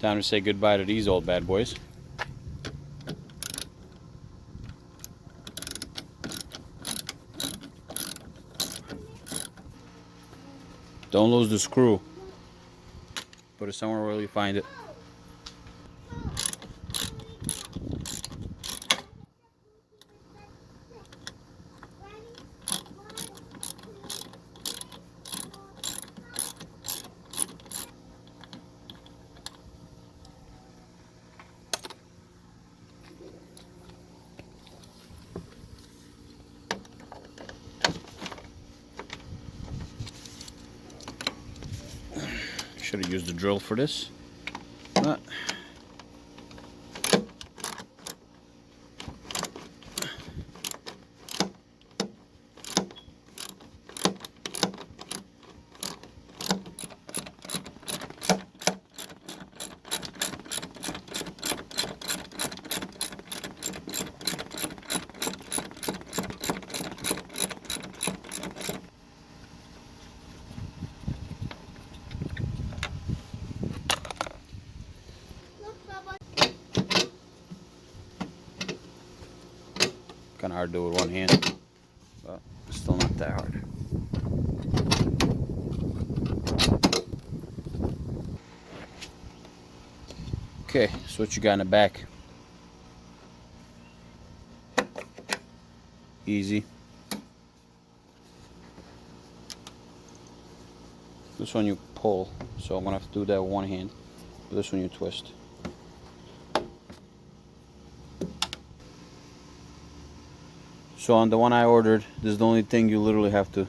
Time to say goodbye to these old bad boys. Don't lose the screw. Put it somewhere where you find it. Should have used the drill for this. But kind of hard to do with one hand, but still not that hard. Okay, so what you got in the back? Easy. This one you pull, so I'm gonna have to do that with one hand. This one you twist. So on the one I ordered, this is the only thing you literally have to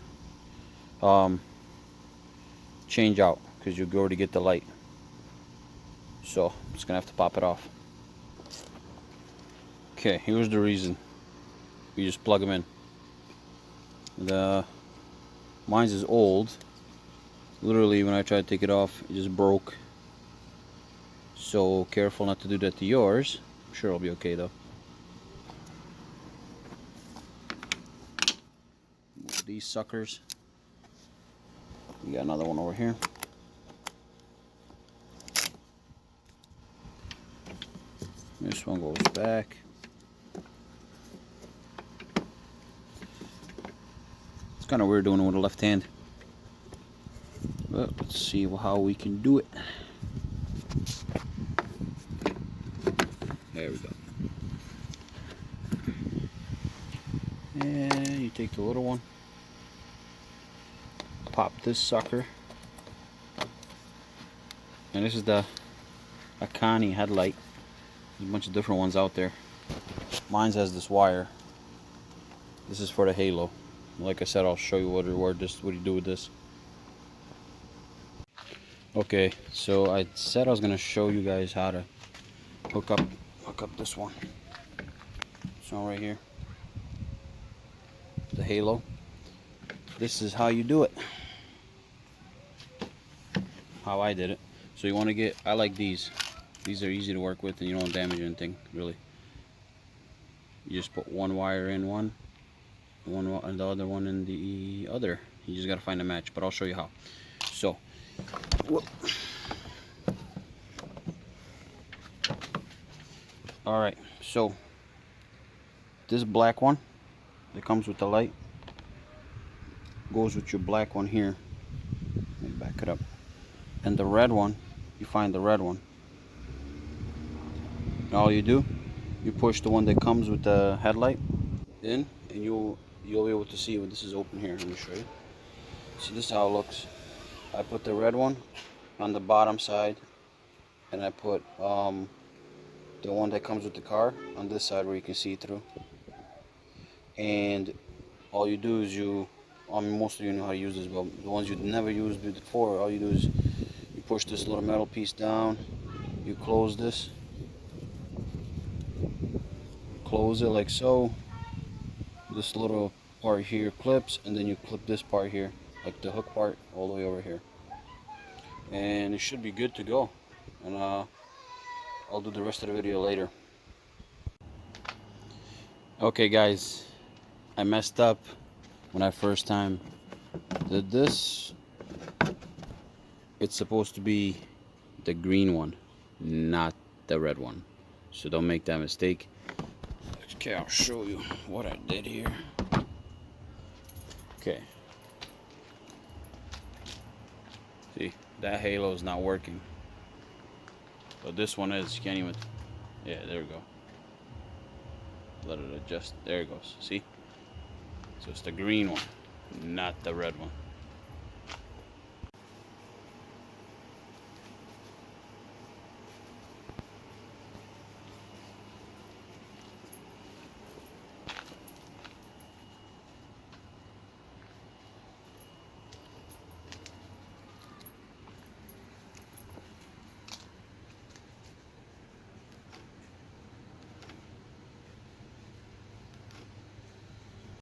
change out, because you already get the light. So I'm just gonna have to pop it off. Okay, here's the reason. You just plug them in. Mine's is old. Literally, when I tried to take it off, it just broke. So careful not to do that to yours. I'm sure it'll be okay though. Move these suckers. We got another one over here. This one goes back. It's kind of weird doing it with the left hand. But let's see how we can do it. There we go. And you take the little one, pop this sucker, and this is the ACANII headlight. There's a bunch of different ones out there. Mine has this wire. This is for the halo. Like I said, I'll show you what you do with this. Okay, so I said I was gonna show you guys how to hook up this one. So right here, the halo. This is how you do it. How I did it. So you want to get, I like these. These are easy to work with and you don't damage anything really. You just put one wire in one and the other one in the other. You just gotta find a match, but I'll show you how. So, whoop. All right. So this black one that comes with the light goes with your black one here. Let me back it up. And the red one, you find the red one. All you do, you push the one that comes with the headlight in, and you'll be able to see when this is open here. Let me show you. See, this is how it looks. I put the red one on the bottom side, and I put the one that comes with the car on this side where you can see through. And all you do is most of you know how to use this, but the ones you've never used before, all you do is you push this little metal piece down, you close this, close it like so. This little part here clips, and then you clip this part here, like the hook part, all the way over here, and it should be good to go. And I'll do the rest of the video later. Okay guys, I messed up when I first time did this. It's supposed to be the green one, not the red one. So don't make that mistake. Okay, I'll show you what I did here. Okay. See, that halo is not working. But this one is. You can't even. Yeah, there we go. Let it adjust. There it goes. See? So it's the green one, not the red one.